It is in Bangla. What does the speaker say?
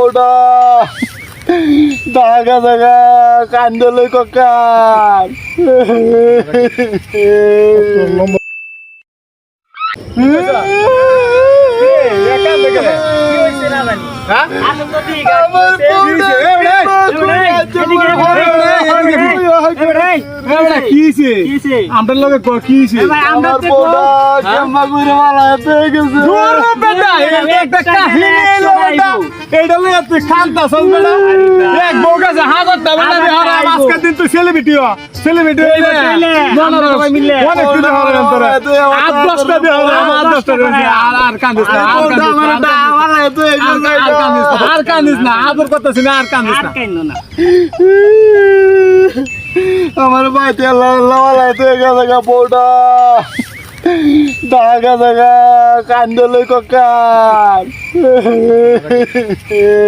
ওটা দাগা দাগা কান্দলে ককার আমার লগে কি আমার পোড়া কেমবা করে মারা হয়ে গেছে এটা লই এত শান্তা চল বেটা এক বউ কাছে হা করতে বলে বিহারা আজকে দিন তো সেলিব্রিটি হইলে না না সবাই মিলে অনেক দিন হলো অন্তরে আজ 10টা দিয়ে হলো আমার 10টা রয়েছে আর কান্দিস না আর কান্দিস না আদর করতেছিস না আর কান্দিস না আমার বাড়িতে লাগাইতে গেছে পোড়া দাগা দাগা কান্দলে ককার